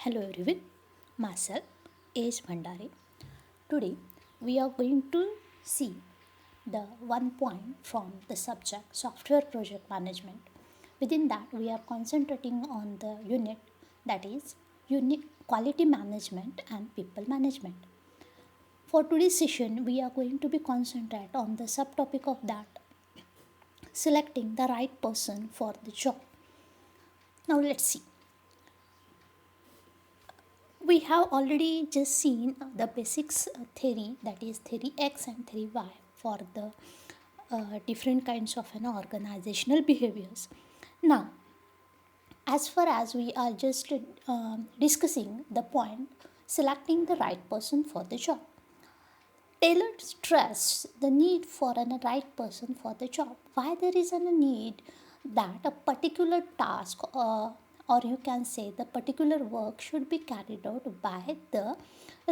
Hello everyone, myself is Bhandari. Today we are going to see the one point from the subject software project management. Within that, we are concentrating on the unit that is unit quality management and people management. For today's session, we are going to be concentrate on the subtopic of that selecting the right person for the job. Now let's see. We have already just seen the basics theory, that is theory X and theory Y, for the different kinds of organizational behaviors. Now, as far as we are just discussing the point selecting the right person for the job, Taylor stressed the need for a right person for the job. Why there is a need that a particular task or you can say the particular work should be carried out by the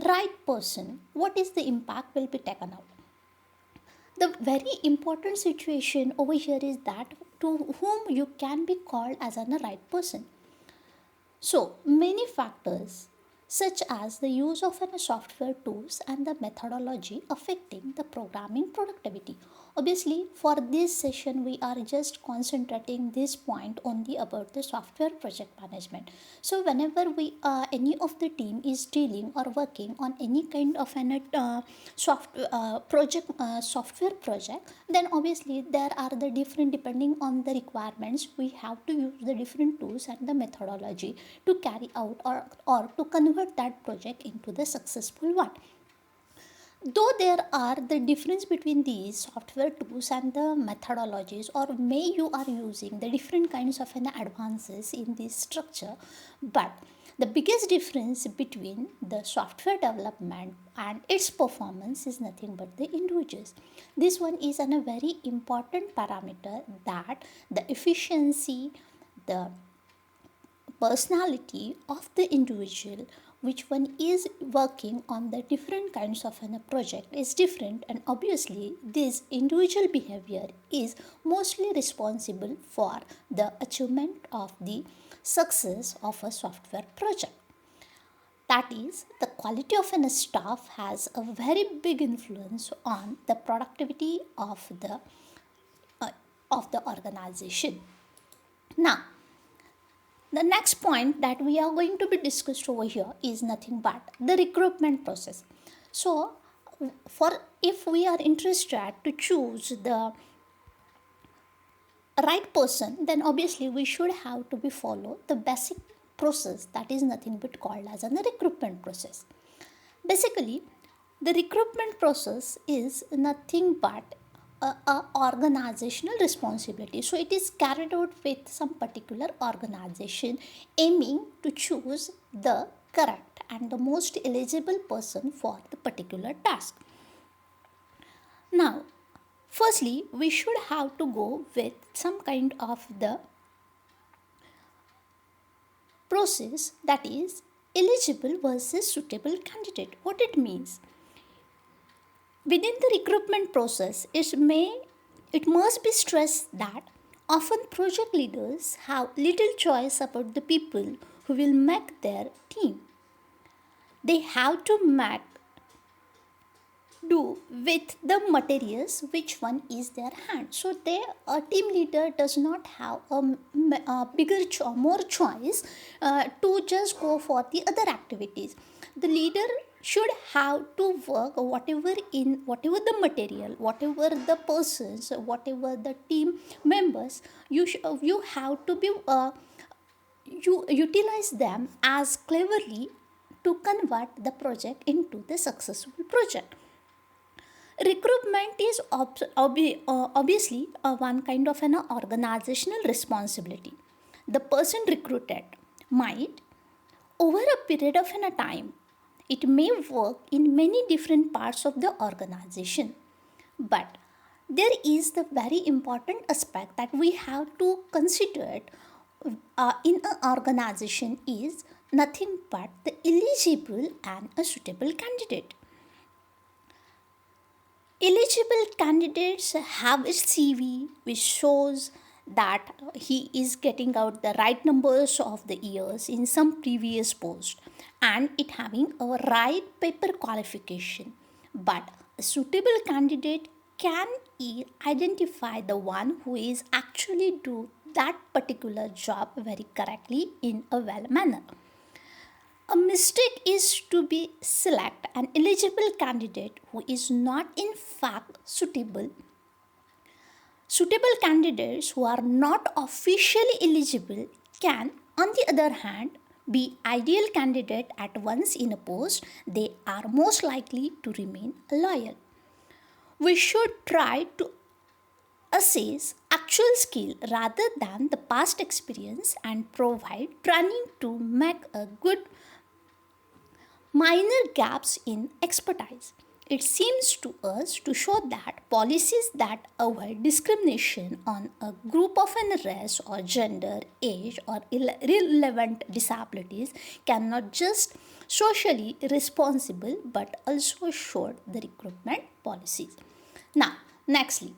right person. What is the impact will be taken out? The very important situation over here is that to whom you can be called as a right person. So, many factors such as the use of software tools and the methodology affecting the programming productivity. Obviously, for this session, we are just concentrating this point only about the software project management. So, whenever we any of the team is dealing or working on any kind of an software project, then obviously there are the different depending on the requirements. We have to use the different tools and the methodology to carry out or to convert that project into the successful one. Though there are the difference between these software tools and the methodologies, or may you are using the different kinds of advances in this structure, but the biggest difference between the software development and its performance is nothing but the individuals. This one is a very important parameter, that the efficiency, the personality of the individual which one is working on the different kinds of a project is different, and obviously this individual behavior is mostly responsible for the achievement of the success of a software project. That is, the quality of a staff has a very big influence on the productivity uh, of the organization. Now, the next point that we are going to be discussed over here is nothing but the recruitment process. So, for if we are interested to choose the right person, then obviously we should have to be follow the basic process that is nothing but called as a recruitment process. Basically, the recruitment process is nothing but a organizational responsibility. So it is carried out with some particular organization aiming to choose the correct and the most eligible person for the particular task. Now, firstly, we should have to go with some kind of the process, that is eligible versus suitable candidate. What it means? Within the recruitment process, it must be stressed that often project leaders have little choice about the people who will make their team. They have to make do with the materials which one is their hand. So a team leader does not have a more choice to just go for the other activities. The leader should have to work whatever the material, whatever the persons, whatever the team members, you have to be you utilize them as cleverly to convert the project into the successful project. Recruitment is obviously one kind of an organizational responsibility. The person recruited might, over a period of a time, it may work in many different parts of the organization. But there is the very important aspect that we have to consider it, in an organization is nothing but the eligible and a suitable candidate. Eligible candidates have a CV which shows that he is getting out the right numbers of the years in some previous post and it having a right paper qualification. But a suitable candidate can identify the one who is actually do that particular job very correctly in a well manner. A mistake is to be select an eligible candidate who is not in fact suitable. Suitable candidates who are not officially eligible can, on the other hand, be ideal candidate at once in a post. They are most likely to remain loyal. We should try to assess actual skill rather than the past experience and provide training to make a good minor gaps in expertise. It seems to us to show that policies that avoid discrimination on a group of an race or gender, age, or irrelevant disabilities cannot just socially responsible but also show the recruitment policies. Now, nextly,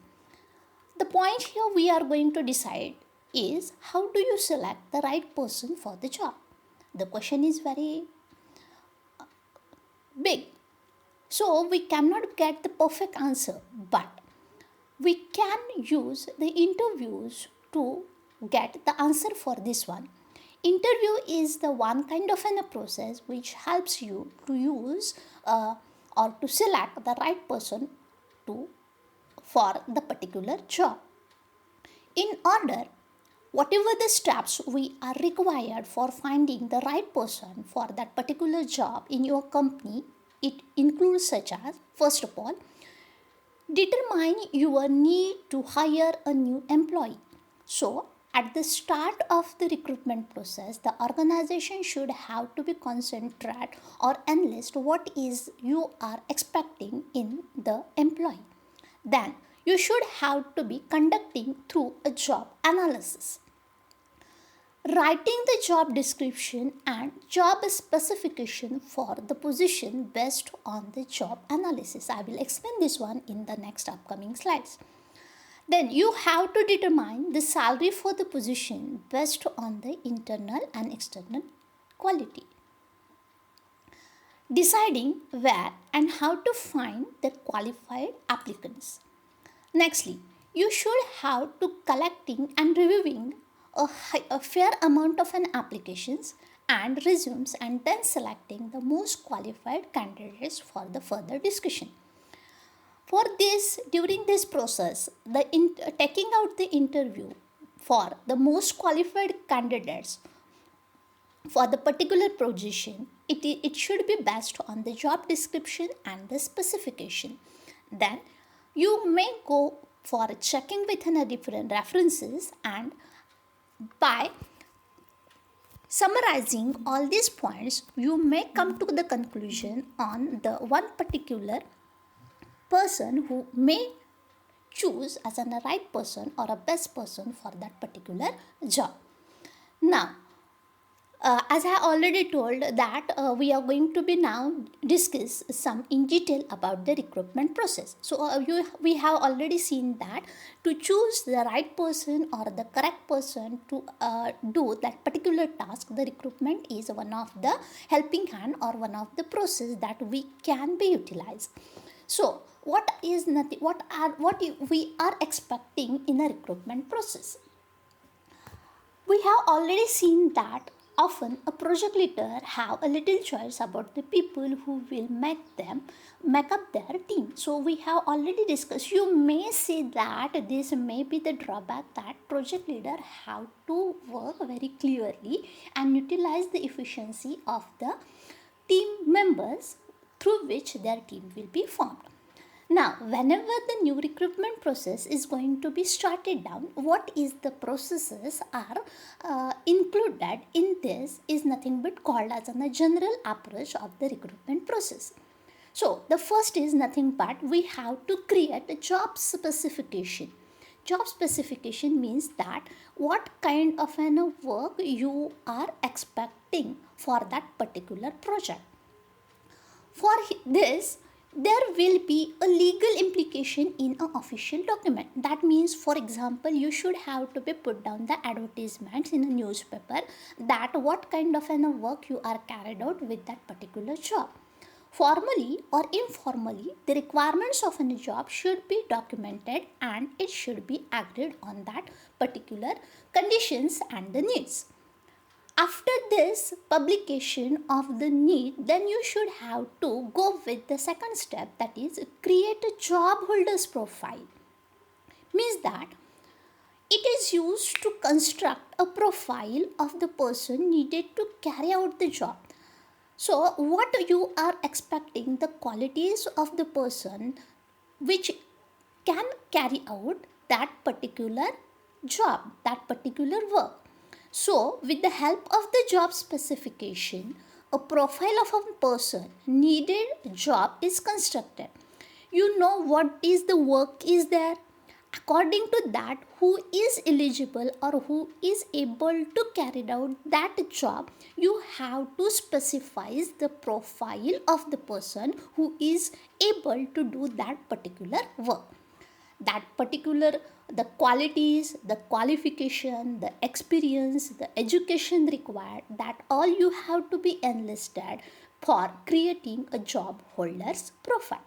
the point here we are going to decide is how do you select the right person for the job? The question is very big. So we cannot get the perfect answer, but we can use the interviews to get the answer for this one. Interview is the one kind of a process which helps you to use or to select the right person to for the particular job. In order, whatever the steps we are required for finding the right person for that particular job in your company, it includes such as, first of all, determine your need to hire a new employee. So, at the start of the recruitment process, the organization should have to be concentrate or enlist what is you are expecting in the employee. Then you should have to be conducting through a job analysis, writing the job description and job specification for the position based on the job analysis. I will explain this one in the next upcoming slides. Then you have to determine the salary for the position based on the internal and external quality. Deciding where and how to find the qualified applicants. Nextly, you should have to collecting and reviewing a fair amount of an applications and resumes and then selecting the most qualified candidates for the further discussion. For this, during this process, taking out the interview for the most qualified candidates for the particular position, it should be based on the job description and the specification. Then you may go for checking within a different references, and by summarizing all these points, you may come to the conclusion on the one particular person who may choose as a right person or a best person for that particular job. Now, as I already told that we are going to be now discuss some in detail about the recruitment process. So we have already seen that to choose the right person or the correct person to do that particular task, the recruitment is one of the helping hand or one of the process that we can be utilized. So what we are expecting in a recruitment process? We have already seen that often a project leader have a little choice about the people who will make up their team. So we have already discussed, you may say that this may be the drawback that project leader have to work very clearly and utilize the efficiency of the team members through which their team will be formed. Now, whenever the new recruitment process is going to be started down, what is the processes are included in this is nothing but called as a general approach of the recruitment process. So, the first is nothing but we have to create a job specification. Job specification means that what kind of an work you are expecting for that particular project. For this, there will be a legal implication in an official document. That means, for example, you should have to be put down the advertisements in a newspaper that what kind of an work you are carried out with that particular job. Formally or informally, the requirements of a job should be documented and it should be agreed on that particular conditions and the needs. After this publication of the need, then you should have to go with the second step, that is create a job holders profile. Means that it is used to construct a profile of the person needed to carry out the job. So what you are expecting, the qualities of the person which can carry out that particular job, that particular work. So, with the help of the job specification, a profile of a person needed job is constructed. You know what is the work is there. According to that, who is eligible or who is able to carry out that job, you have to specify the profile of the person who is able to do that particular work. That particular, the qualities, the qualification, the experience, the education required, that all you have to be enlisted for creating a job holder's profile.